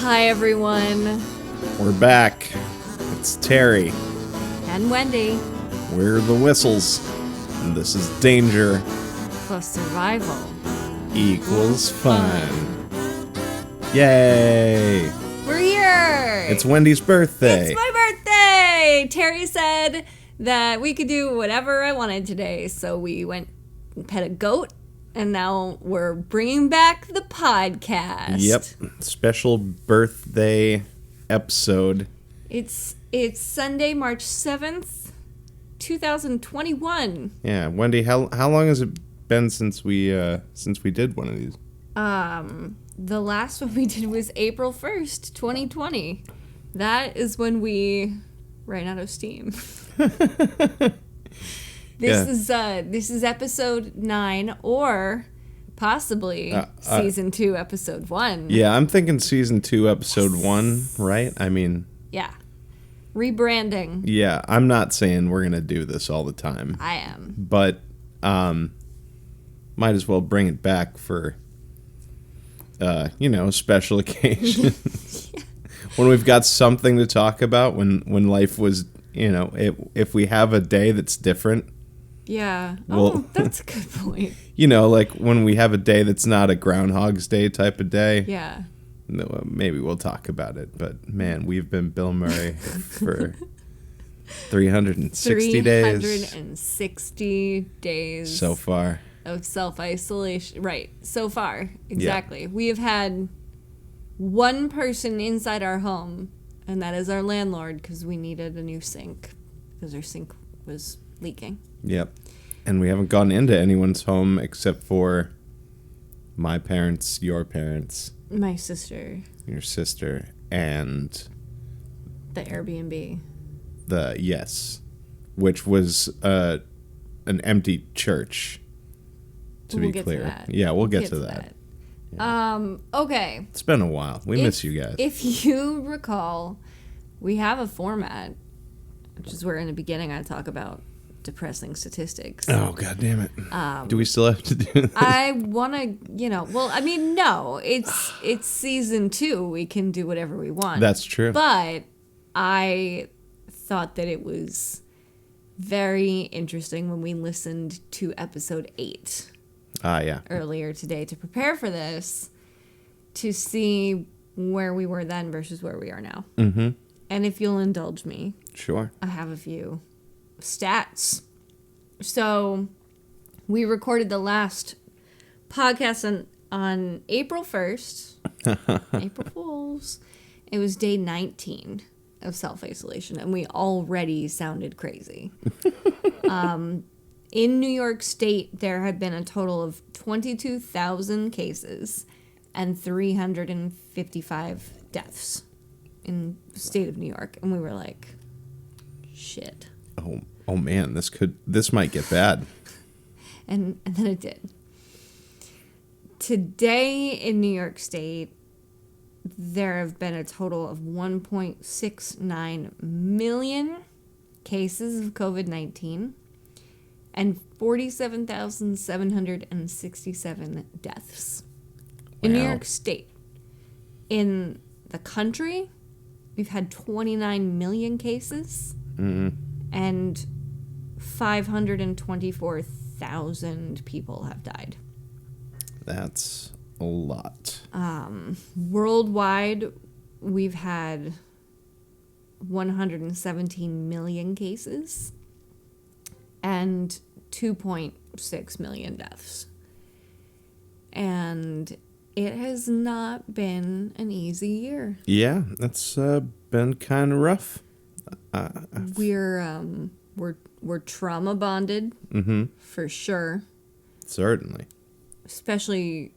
Hi, everyone. We're back. It's Terry. And Wendy. We're the Whistles. And this is Danger Plus survival equals fun. Yay! We're here! It's Wendy's birthday. It's my birthday! Terry said that we could do whatever I wanted today, so we went and pet a goat, and now we're bringing back the podcast. Yep. Special birthday episode. It's Sunday, March 7th, 2021. Yeah, Wendy, how long has it been since we did one of these? The last one we did was April 1st, 2020. That is when we ran out of steam. This is episode 9 or possibly season 2, episode 1. Yeah, I'm thinking season 2, episode 1, right? I mean, yeah. Rebranding. yeah, I'm not saying we're going to do this all the time. I am. But might as well bring it back for a special occasion. Yeah. When we've got something to talk about, when life was, if we have a day that's different. Yeah. Well, that's a good point. Like when we have a day that's not a Groundhog's Day type of day. Yeah. Maybe we'll talk about it. But, man, we've been Bill Murray for 360 days. 360 days. So far. Of self-isolation. Right. So far. Exactly. Yeah. We have had one person inside our home, and that is our landlord, because we needed a new sink because our sink was leaking. Yep. And we haven't gone into anyone's home except for my parents, your parents, My sister. your sister, and The Airbnb. which was an empty church, to We'll be get clear. to that. Yeah, we'll get to that. Okay. It's been a while. We miss you guys. If you recall, we have a format, which is where in the beginning I talk about depressing statistics. Oh, God damn it. Do we still have to do this? I want to, no, it's season 2. We can do whatever we want. That's true. But I thought that it was very interesting when we listened to episode 8 Yeah. earlier today to prepare for this, to see where we were then versus where we are now. Mm-hmm. And if you'll indulge me, Sure. I have a few stats. So we recorded the last podcast on April 1st. April Fools. It was day 19 of self-isolation, and we already sounded crazy. In New York State, there have been a total of 22,000 cases and 355 deaths in the state of New York. And we were like, shit. Oh man, this might get bad. And then it did. Today in New York State, there have been a total of 1.69 million cases of COVID-19 and 47,767 deaths in New Wow. York State. In the country, we've had 29 million cases and 524,000 people have died. That's a lot. Worldwide, we've had 117 million cases and 2.6 million deaths. And it has not been an easy year. Yeah, that's been kind of rough. We're trauma bonded, for sure. Certainly. Especially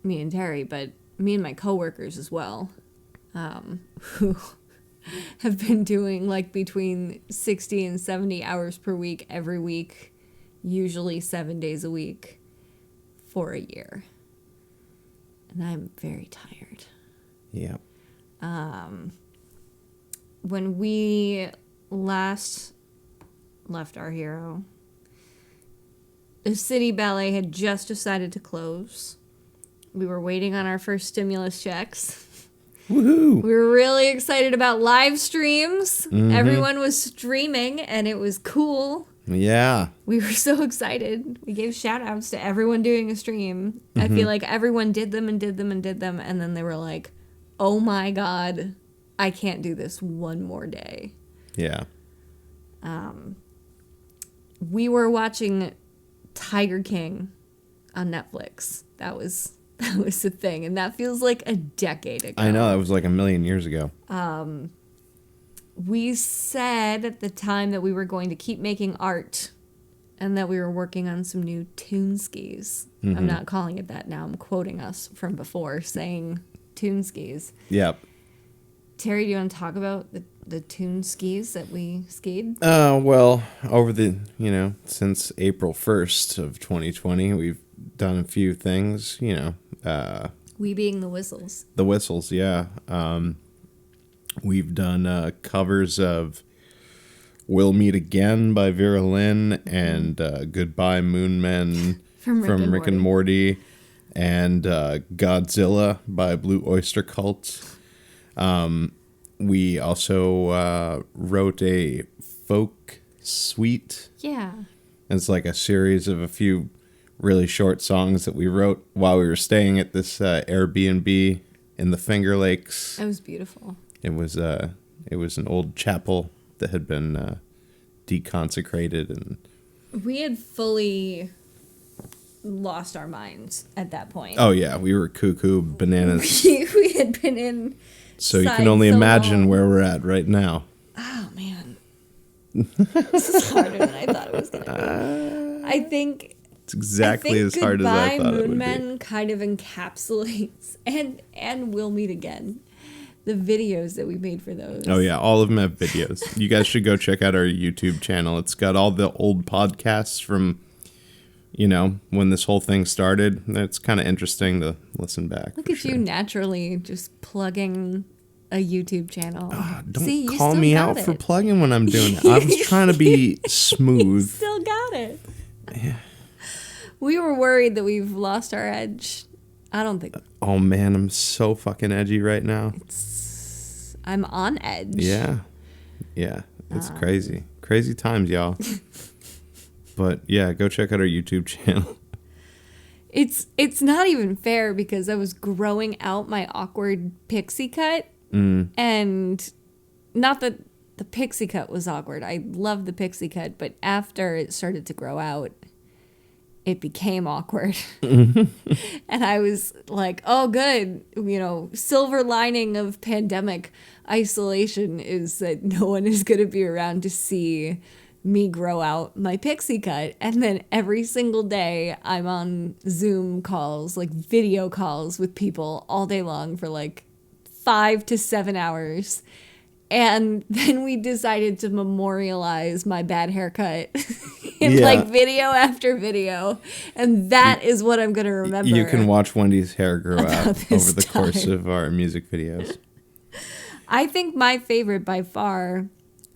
me and Terry, but me and my coworkers as well, who have been doing like between 60 and 70 hours per week every week, usually 7 days a week for a year. And I'm very tired. Yeah. When we last left our hero, the City Ballet had just decided to close. We were waiting on our first stimulus checks. Woohoo! We were really excited about live streams. Everyone was streaming, and it was cool. Yeah. We were so excited. We gave shout outs to everyone doing a stream. I feel like everyone did them, and then they were like, oh my God, I can't do this one more day. Yeah. We were watching Tiger King on Netflix. That was the thing, and that feels like a decade ago. I know, that was like a million years ago. We said at the time that we were going to keep making art and that we were working on some new Toonskis. I'm not calling it that now. I'm quoting us from before saying Toonskis. Yep. Terry, do you want to talk about the Toonskis that we skied? Well, over since April 1st of 2020, we've done a few things, We being the Whistles. The Whistles, yeah. We've done covers of We'll Meet Again by Vera Lynn and Goodbye Moon Men from Rick and Morty and Godzilla by Blue Oyster Cult. We also wrote a folk suite. Yeah. It's like a series of a few really short songs that we wrote while we were staying at this Airbnb in the Finger Lakes. It was beautiful. It was an old chapel that had been deconsecrated, and we had fully lost our minds at that point. oh yeah, we were cuckoo bananas. We had been in. So you can only imagine where we're at right now. Oh man, this is harder than I thought it was gonna be. I think it's exactly as hard as I thought it would be. Moon Men kind of encapsulates and We'll Meet Again. The videos that we made for those. Oh, yeah. All of them have videos. You guys should go check out our YouTube channel. It's got all the old podcasts from, when this whole thing started. It's kind of interesting to listen back. Look at you naturally just plugging a YouTube channel. Don't call me out for plugging when I'm doing it. I was trying to be smooth. You still got it. Yeah. We were worried that we've lost our edge. I don't think. Oh, man. I'm so fucking edgy right now. I'm on edge. Yeah. Yeah. It's crazy. Crazy times, y'all. But yeah, go check out our YouTube channel. It's not even fair because I was growing out my awkward pixie cut. And not that the pixie cut was awkward. I love the pixie cut, but after it started to grow out, it became awkward. And I was like, oh, good. Silver lining of pandemic isolation is that no one is going to be around to see me grow out my pixie cut. And then every single day I'm on Zoom calls, like video calls with people all day long for like 5 to 7 hours. And then we decided to memorialize my bad haircut in like video after video. And that is what I'm going to remember. You can watch Wendy's hair grow out over the course of our music videos. I think my favorite by far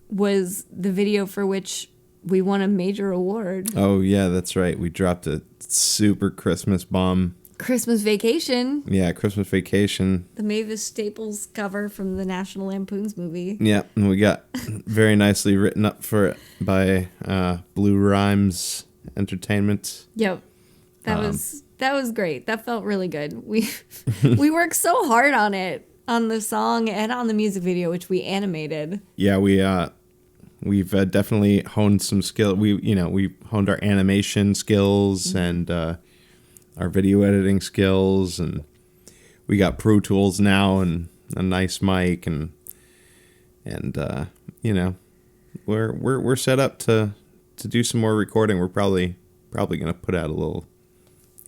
was the video for which we won a major award. Oh, yeah, that's right. We dropped a super Christmas bomb. Christmas Vacation. Yeah, Christmas Vacation. The Mavis Staples cover from the National Lampoon's movie. Yeah, and we got very nicely written up for it by Blue Rhymes Entertainment. Yep. That was great. That felt really good. We worked so hard on it, on the song and on the music video, which we animated. Yeah, we've definitely honed some skill. We honed our animation skills and our video editing skills, and we got Pro Tools now and a nice mic, and we're set up to do some more recording. We're probably gonna put out a little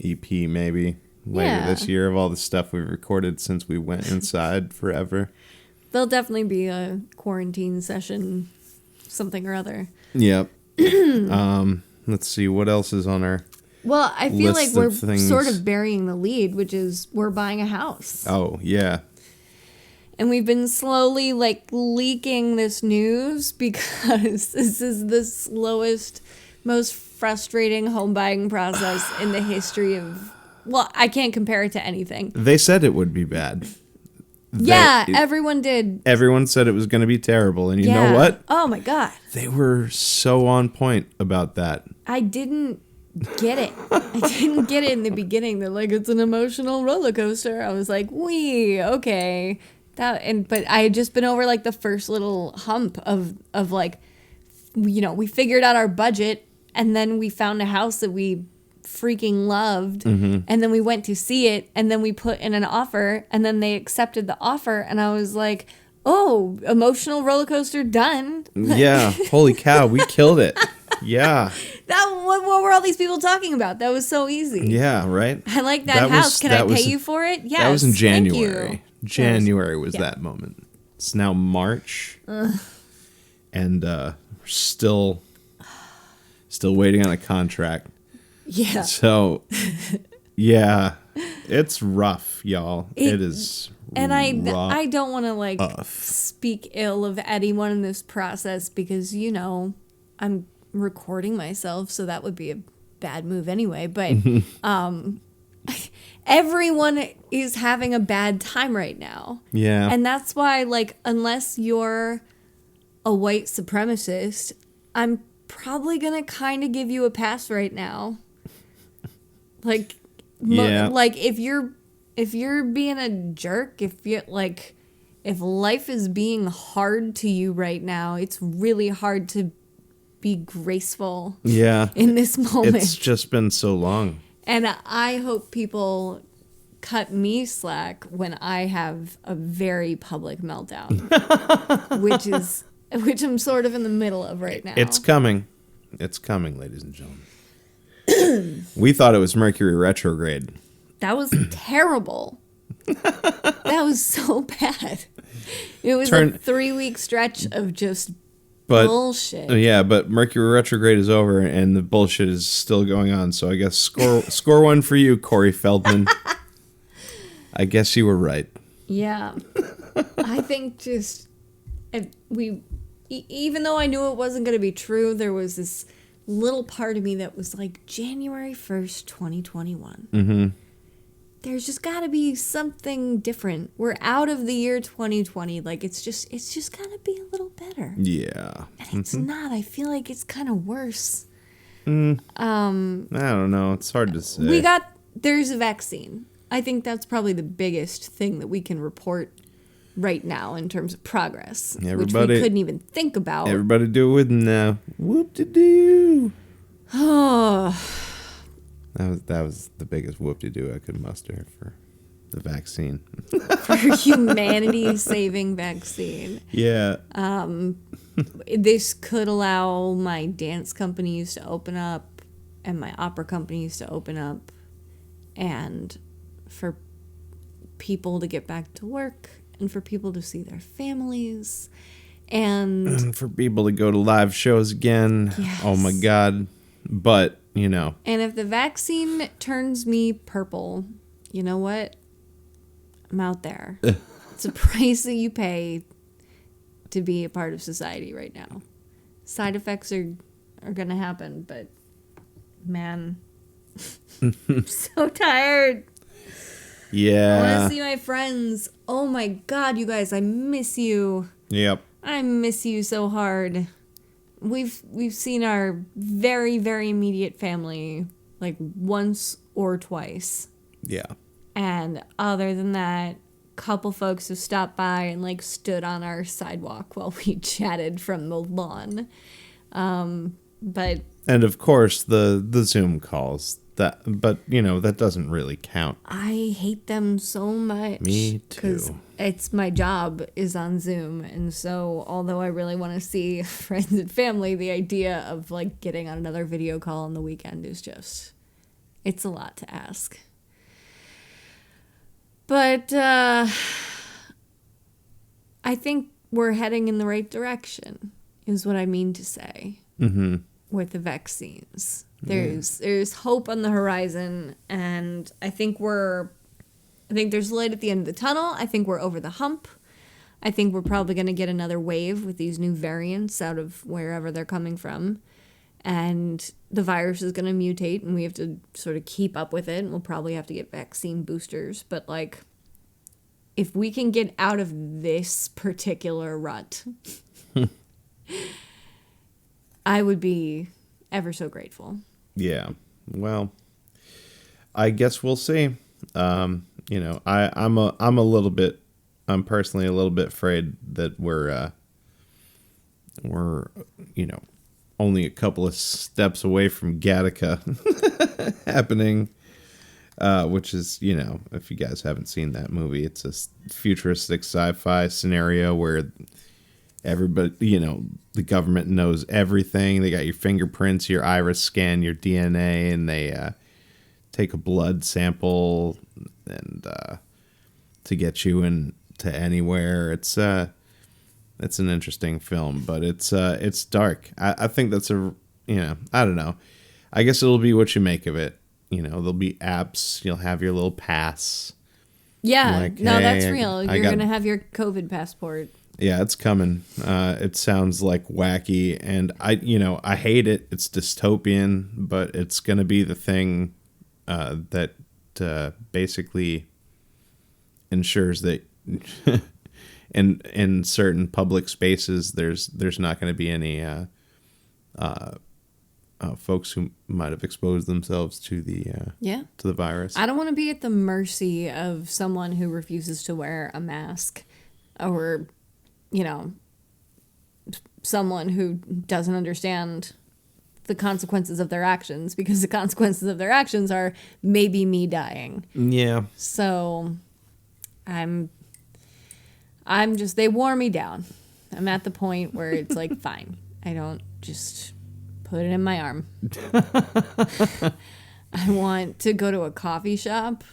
EP maybe later this year of all the stuff we've recorded since we went inside forever. There'll definitely be a quarantine session, something or other. Yep. Let's see what else is on our. Well, I feel like we're sort of burying the lead, which is we're buying a house. Oh, yeah. And we've been slowly leaking this news because this is the slowest, most frustrating home buying process in the history of. Well, I can't compare it to anything. They said it would be bad. Everyone did. Everyone said it was going to be terrible. And you know what? Oh, my God. They were so on point about that. I didn't get it. I didn't get it in the beginning. They're like, it's an emotional roller coaster. I was like, okay. But I had just been over like the first little hump of like, we figured out our budget, and then we found a house that we freaking loved, and then we went to see it, and then we put in an offer, and then they accepted the offer, and I was like, oh, emotional roller coaster done. Yeah, holy cow, we killed it. Yeah. What were all these people talking about? That was so easy. Yeah, right. I like that house. Can I pay you for it? Yes. That was in January. January was that moment. It's now March, and we're still waiting on a contract. Yeah. So, yeah, it's rough, y'all. It is. And I don't want to speak ill of anyone in this process because I'm recording myself, so that would be a bad move anyway. But everyone is having a bad time right now. Yeah. And that's why, unless you're a white supremacist, I'm probably gonna kind of give you a pass right now. If you're being a jerk, if life is being hard to you right now, it's really hard to be graceful. Yeah. In this moment. It's just been so long. And I hope people cut me slack when I have a very public meltdown, which I'm sort of in the middle of right now. It's coming. It's coming, ladies and gentlemen. We thought it was Mercury retrograde. That was terrible. That was so bad. It was a 3-week stretch of just bullshit. Yeah, but Mercury retrograde is over and the bullshit is still going on. So I guess score one for you, Corey Feldman. I guess you were right. Yeah. I think even though I knew it wasn't going to be true, there was this little part of me that was like, January 1st, 2021. Mm-hmm. There's just got to be something different. We're out of the year 2020. It's just got to be a little better. Yeah. And it's not. I feel like it's kind of worse. I don't know. It's hard to say. There's a vaccine. I think that's probably the biggest thing that we can report right now in terms of progress, which we couldn't even think about. Everybody do it with now. Whoop-de-doo. Oh. That was the biggest whoop-de-doo I could muster for the vaccine. For humanity-saving vaccine. Yeah. This could allow my dance companies to open up and my opera companies to open up and for people to get back to work and for people to see their families and for people to go to live shows again. Yes. Oh my God. But, And if the vaccine turns me purple, you know what? I'm out there. It's a price that you pay to be a part of society right now. Side effects are going to happen, but man, I'm so tired. Yeah. I want to see my friends. Oh my God, you guys, I miss you. Yep. I miss you so hard. We've seen our very, very immediate family once or twice. Yeah. And other than that, couple folks have stopped by and stood on our sidewalk while we chatted from the lawn. But and of course the Zoom calls. But that doesn't really count. I hate them so much. Me too. Because it's my job is on Zoom, and so although I really want to see friends and family, the idea of getting on another video call on the weekend is it's a lot to ask. But I think we're heading in the right direction, is what I mean to say. Mm-hmm. With the vaccines. There's hope on the horizon, and I think there's light at the end of the tunnel. I think we're over the hump. I think we're probably going to get another wave with these new variants out of wherever they're coming from, and the virus is going to mutate, and we have to sort of keep up with it, and we'll probably have to get vaccine boosters, but if we can get out of this particular rut, I would be ever so grateful. Yeah. Well, I guess we'll see. I'm personally a little bit afraid that we're only a couple of steps away from Gattaca happening, which is, if you guys haven't seen that movie, it's a futuristic sci-fi scenario where everybody, the government knows everything. They got your fingerprints, your iris scan, your DNA, and they take a blood sample and to get you into anywhere. It's an interesting film, but it's dark. I think that's I don't know. I guess it'll be what you make of it. There'll be apps. You'll have your little pass. Yeah, like, no, hey, that's real. You're going to have your COVID passport. Yeah, it's coming. It sounds like wacky, and I hate it. It's dystopian, but it's going to be the thing that basically ensures that in certain public spaces there's not going to be any folks who might have exposed themselves to the to the virus. I don't want to be at the mercy of someone who refuses to wear a mask, or someone who doesn't understand the consequences of their actions, because the consequences of their actions are maybe me dying. Yeah. So I'm just, they wore me down. I'm at the point where it's like, fine, I don't, just put it in my arm. I want to go to a coffee shop.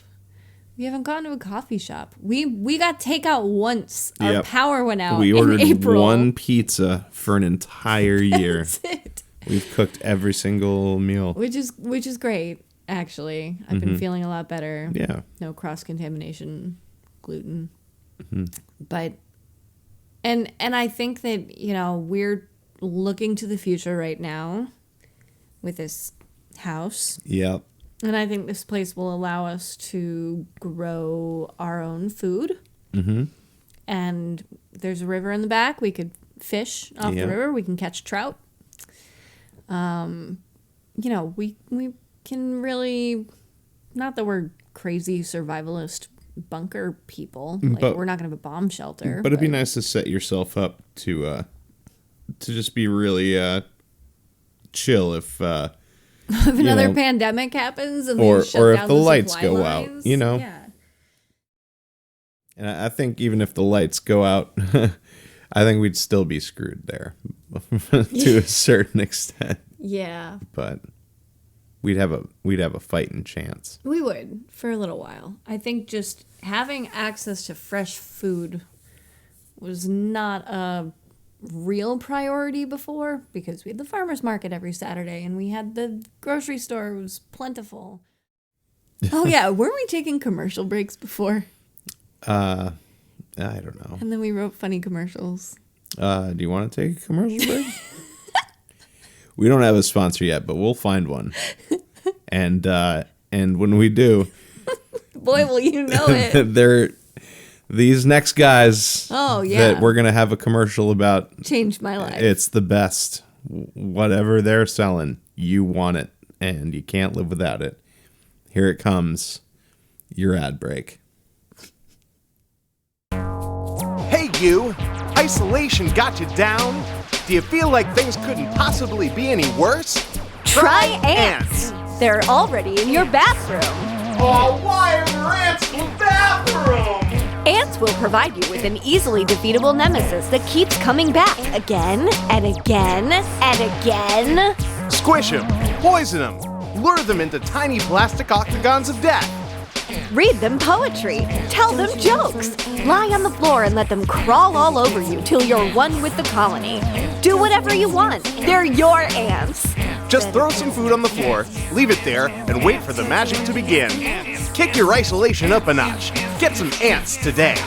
We haven't gone to a coffee shop. We got takeout once. Our Yep. power went out. We ordered in April. one pizza for an entire year. That's it. We've cooked every single meal. Which is great, actually. I've been feeling a lot better. Yeah. No cross-contamination, gluten. But and I think that, we're looking to the future right now with this house. Yep. And I think this place will allow us to grow our own food. Mm-hmm. And there's a river in the back. We could fish off the river. We can catch trout. We can really, not that we're crazy survivalist bunker people. We're not going to have a bomb shelter. But it'd be nice to set yourself up to just be really chill if if another pandemic happens and or shut if down the lights supply go lines, out, Yeah. And I think even if the lights go out, I think we'd still be screwed there to a certain extent. Yeah. But we'd have a fighting chance. We would, for a little while. I think just having access to fresh food was not a real priority before, because we had the farmer's market every Saturday and we had the grocery store. It was plentiful. Oh yeah, weren't we taking commercial breaks before? I don't know. And then we wrote funny commercials. Do you want to take a commercial break? We don't have a sponsor yet, but we'll find one. And when we do, boy, will you know it. they're these next guys. Oh yeah, that we're gonna have a commercial about. Changed my life. It's the best. Whatever they're selling, you want it, and you can't live without it. Here it comes. Your ad break. Hey you! Isolation got you down? Do you feel like things couldn't possibly be any worse? Try ants! They're already in your bathroom. Oh, why are there ants in the bathroom? Ants will provide you with an easily defeatable nemesis that keeps coming back again and again and again. Squish them, poison them, lure them into tiny plastic octagons of death. Read them poetry. Tell them jokes. Lie on the floor and let them crawl all over you till you're one with the colony. Do whatever you want. They're your ants. Just throw some food on the floor, leave it there, and wait for the magic to begin. Kick your isolation up a notch. Get some ants today. Look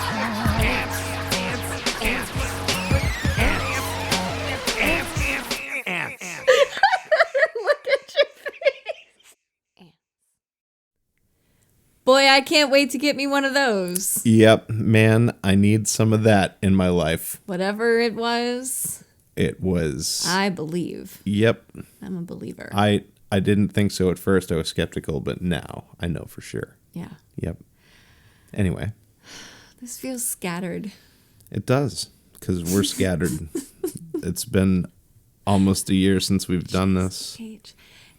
at your face. Boy, I can't wait to get me one of those. Yep, man, I need some of that in my life. Whatever it was. It was. I believe. Yep. I'm a believer. I didn't think so at first. I was skeptical, but now I know for sure. Yeah. Yep. Anyway. This feels scattered. It does, because we're scattered. It's been almost a year since we've done this.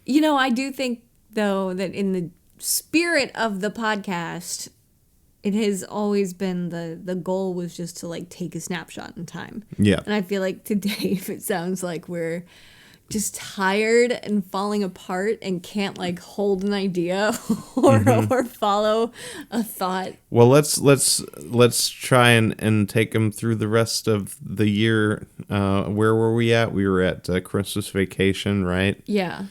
You know, I do think, though, that in the spirit of the podcast, it has always been the goal was just to like take a snapshot in time. Yeah. And I feel like today, if it sounds like we're just tired and falling apart and can't like hold an idea or follow a thought. Well, let's try and take them through the rest of the year. Where were we at? We were at Christmas vacation, right? Yeah.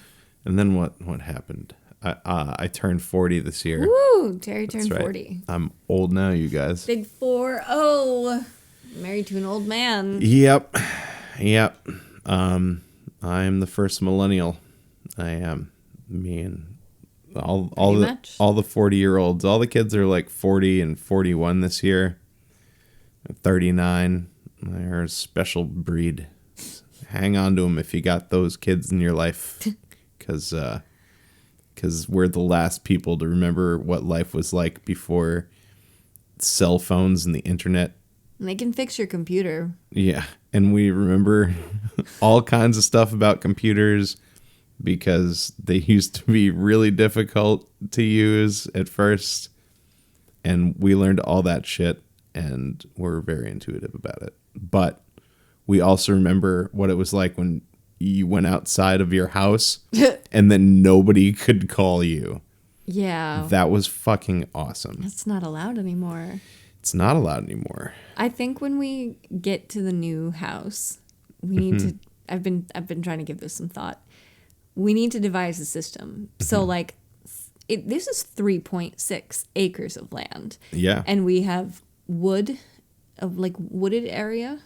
And then what happened? I turned 40 this year. Woo! Terry turned Right. 40. I'm old now, you guys. Big 4-0. Married to an old man. Yep. I'm the first millennial. I am. Me and all the 40-year-olds. All the kids are like 40 and 41 this year. 39. They're a special breed. Hang on to them if you got those kids in your life, because we're the last people to remember what life was like before cell phones and the internet. And they can fix your computer. Yeah, and we remember all kinds of stuff about computers because they used to be really difficult to use at first, and we learned all that shit, and we're very intuitive about it. But we also remember what it was like when you went outside of your house and then nobody could call you. Yeah. That was fucking awesome. That's not allowed anymore. It's not allowed anymore. I think when we get to the new house, we need to I've been trying to give this some thought. We need to devise a system. So like this is 3.6 acres of land. Yeah. And we have wooded area.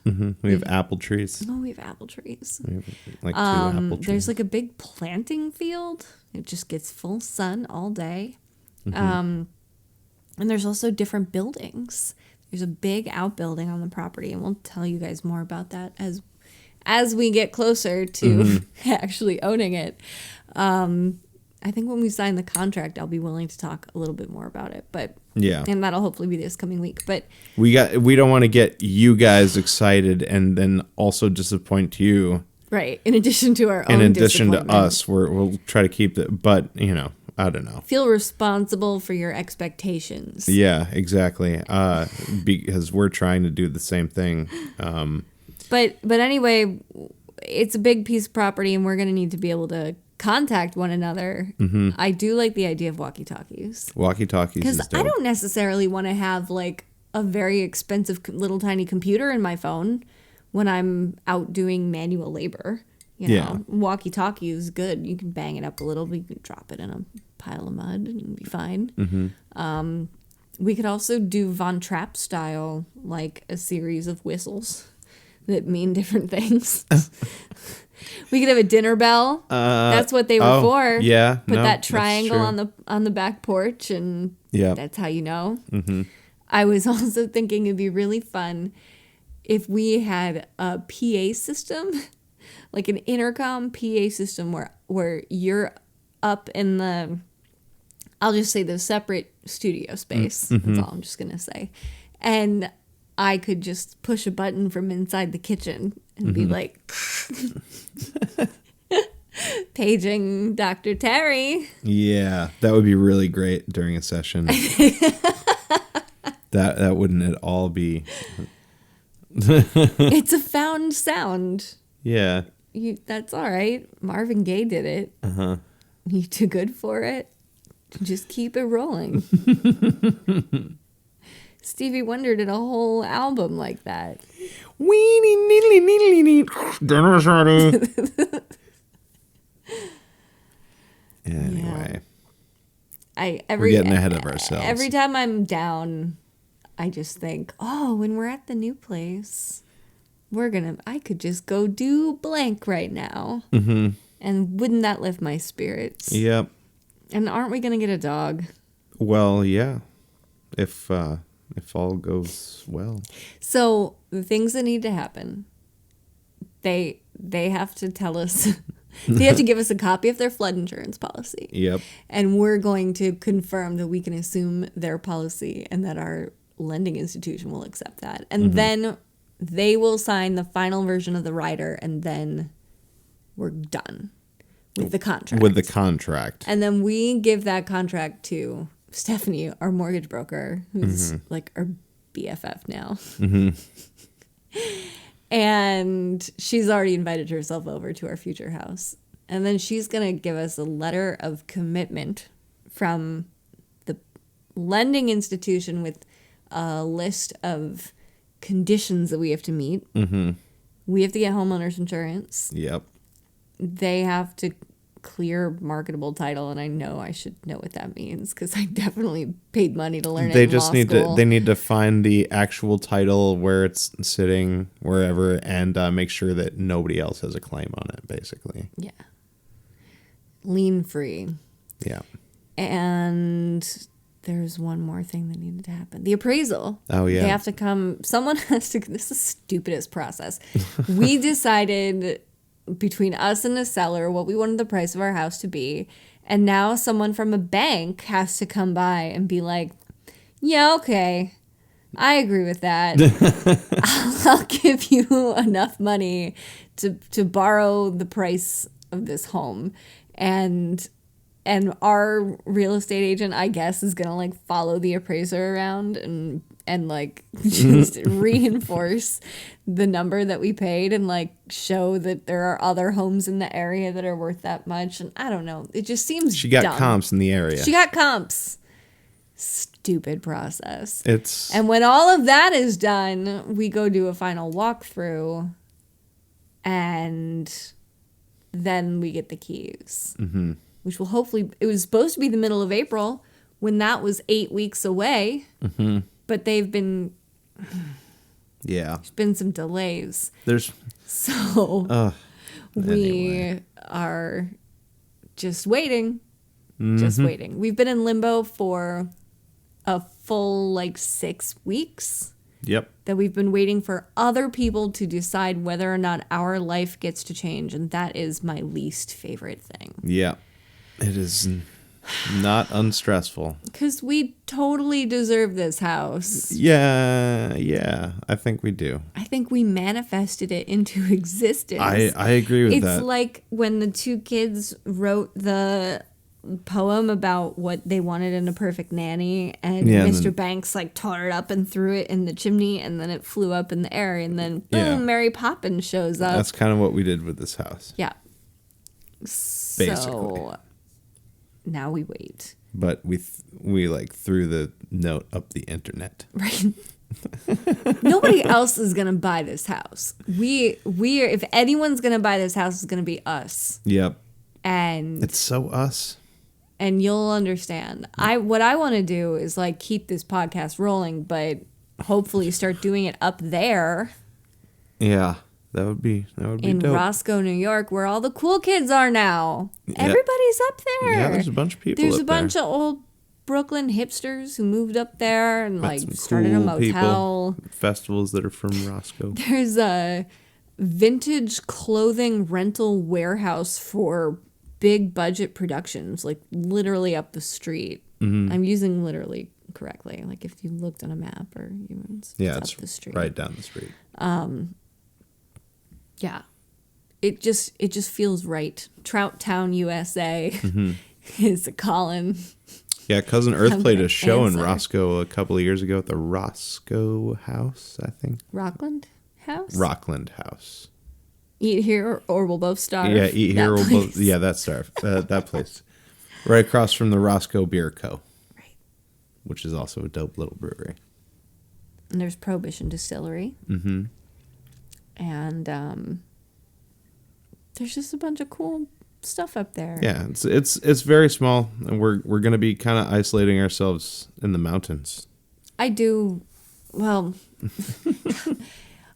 We have apple trees. Oh, we have apple trees. We have like two apple trees. There's like a big planting field. It just gets full sun all day. And there's also different buildings. There's a big outbuilding on the property, and we'll tell you guys more about that as we get closer to actually owning it. I think when we sign the contract, I'll be willing to talk a little bit more about it. But yeah, and that'll hopefully be this coming week. But we don't want to get you guys excited and then also disappoint you. Right. In addition to our own. In addition to disappointment. us, we'll try to keep it. But I don't know. Feel responsible for your expectations. Yeah, exactly. Because we're trying to do the same thing. But anyway, it's a big piece of property, and we're going to need to be able to contact one another. I do like the idea of walkie-talkies. Walkie-talkies is dope. Because I don't necessarily want to have like a very expensive little tiny computer in my phone when I'm out doing manual labor. Yeah. Walkie-talkie is good. You can bang it up a little, but you can drop it in a pile of mud and you'll be fine. We could also do Von Trapp style, like a series of whistles that mean different things. We could have a dinner bell. That's what they were for. Yeah. Put that triangle on the back porch, and that's how you know. I was also thinking it'd be really fun if we had a PA system, like an intercom PA system where you're up in the, I'll just say the separate studio space. That's all I'm just going to say. And I could just push a button from inside the kitchen and be like, paging Dr. Terry. Yeah, that would be really great during a session. That wouldn't at all be. It's a found sound. Yeah. That's all right. Marvin Gaye did it. You're too good for it. Just keep it rolling. Stevie Wonder did a whole album like that. Weenie needly needly need. Dinner's ready. Anyway. We're getting ahead of ourselves. Every time I'm down, I just think, when we're at the new place, I could just go do blank right now. And wouldn't that lift my spirits? Yep. And aren't we going to get a dog? Well, yeah. If all goes well. So the things that need to happen, they have to tell us. They have to give us a copy of their flood insurance policy. Yep. And we're going to confirm that we can assume their policy and that our lending institution will accept that. And then they will sign the final version of the rider, and then we're done with the contract. And then we give that contract to Stephanie, our mortgage broker, who's like our BFF now. And she's already invited herself over to our future house. And then she's going to give us a letter of commitment from the lending institution with a list of conditions that we have to meet. We have to get homeowners insurance. Yep. They have to clear marketable title, and I know I should know what that means because I definitely paid money to learn it in law school. They need to find the actual title where it's sitting, wherever, and make sure that nobody else has a claim on it, basically. Yeah. Lien free. Yeah. And there's one more thing that needed to happen. The appraisal. Oh, yeah. They have to come. Someone has to. This is the stupidest process. We decided between us and the seller what we wanted the price of our house to be. And now someone from a bank has to come by and be like, yeah, okay, I agree with that. I'll give you enough money to borrow the price of this home. And our real estate agent, I guess, is going to like follow the appraiser around and like just reinforce the number that we paid and like show that there are other homes in the area that are worth that much. And I don't know. It just seems She got dumb. comps in the area. She got comps. Stupid process. And when all of that is done, we go do a final walkthrough and then we get the keys. Which will hopefully, it was supposed to be the middle of April when that was 8 weeks away. But they've been, there's been some delays. So we are just waiting. Just waiting. We've been in limbo for a full like 6 weeks. Yep. That we've been waiting for other people to decide whether or not our life gets to change. And that is my least favorite thing. Yeah. It is not unstressful. Because we totally deserve this house. Yeah, I think we do. I think we manifested it into existence. I agree with that. It's like when the two kids wrote the poem about what they wanted in a perfect nanny, and Mr. Banks like tore it up and threw it in the chimney, and then it flew up in the air, and then boom, Mary Poppins shows up. That's kind of what we did with this house. Yeah. Basically. So now we wait. But we like threw the note up the internet. Right. Nobody else is gonna buy this house. We are, if anyone's gonna buy this house, it's gonna be us. Yep. And it's so us. And you'll understand. What I want to do is like keep this podcast rolling, but hopefully start doing it up there. Yeah. That would be in dope. Roscoe, New York, where all the cool kids are now. Yeah. Everybody's up there. Yeah, there's a bunch of people. There's a bunch of old Brooklyn hipsters who moved up there and like started a motel. Festivals that are from Roscoe. There's a vintage clothing rental warehouse for big budget productions, like literally up the street. I'm using literally correctly. Like if you looked on a map or even it's up the street. Right down the street. Yeah. It just feels right. Trout Town, USA is a calling. Yeah, Cousin Earth played a show in Roscoe a couple of years ago at the Roscoe House, I think. Rockland House? Rockland House. Eat here or we'll both starve. Yeah, eat here or we'll both. Yeah, that's starve. That place, right across from the Roscoe Beer Co. Right. Which is also a dope little brewery. And there's Prohibition Distillery. And there's just a bunch of cool stuff up there. Yeah, it's very small, and we're gonna be kind of isolating ourselves in the mountains. I do. Well,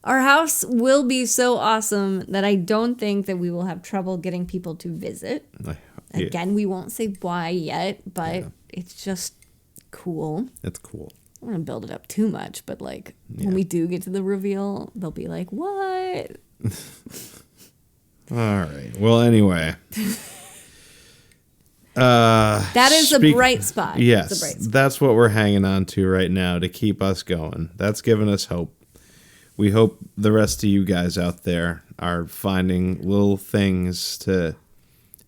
our house will be so awesome that I don't think that we will have trouble getting people to visit. Again, we won't say why yet, but it's just cool. It's cool. I don't want to build it up too much, but like when we do get to the reveal, they'll be like, what? All right. Well, anyway. That is a bright spot. Yes. It's a bright spot. That's what we're hanging on to right now to keep us going. That's giving us hope. We hope the rest of you guys out there are finding little things to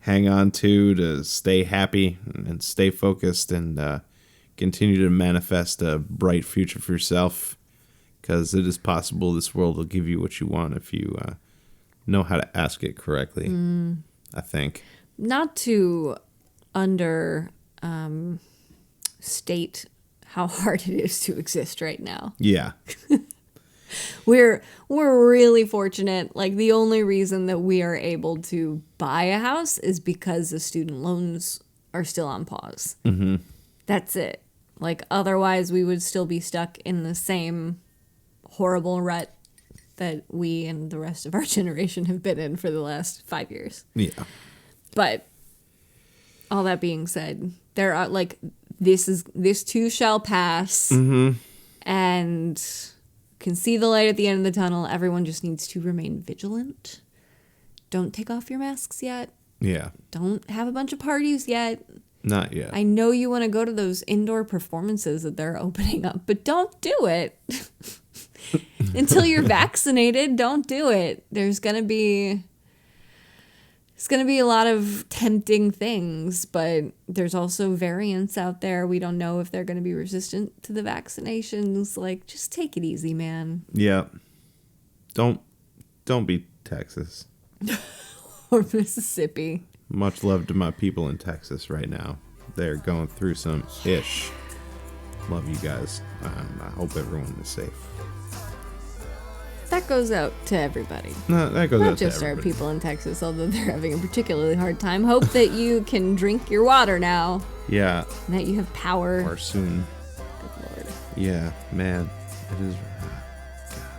hang on to stay happy and stay focused and continue to manifest a bright future for yourself, because it is possible this world will give you what you want if you know how to ask it correctly, I think. Not to state how hard it is to exist right now. Yeah. We're really fortunate. Like, the only reason that we are able to buy a house is because the student loans are still on pause. Mm-hmm. That's it. Like, otherwise we would still be stuck in the same horrible rut that we and the rest of our generation have been in for the last 5 years. Yeah. But all that being said, there are like this too shall pass, and can see the light at the end of the tunnel. Everyone just needs to remain vigilant. Don't take off your masks yet. Yeah. Don't have a bunch of parties yet. Not yet. I know you want to go to those indoor performances that they're opening up, but don't do it. Until you're vaccinated, don't do it. It's going to be a lot of tempting things, but there's also variants out there. We don't know if they're going to be resistant to the vaccinations. Like, just take it easy, man. Yeah. Don't be Texas. Or Mississippi. Much love to my people in Texas right now. They're going through some ish. Love you guys. I hope everyone is safe. That goes out to everybody. No, that goes Not out to just our everybody. people in Texas, although they're having a particularly hard time. Hope that you can drink your water now. Yeah. And that you have power. Or soon. Good Lord. Yeah, man. It is.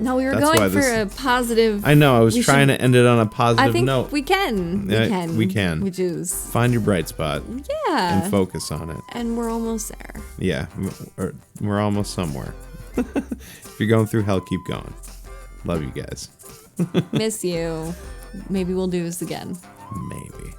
No, we were That's why going for this- a positive. I know. I was trying to end it on a positive I think note. we can. We can. Which is. Find your bright spot Yeah. and focus on it. And we're almost there. Yeah, we're almost somewhere. If you're going through hell, keep going. Love you guys. Miss you. Maybe we'll do this again. Maybe.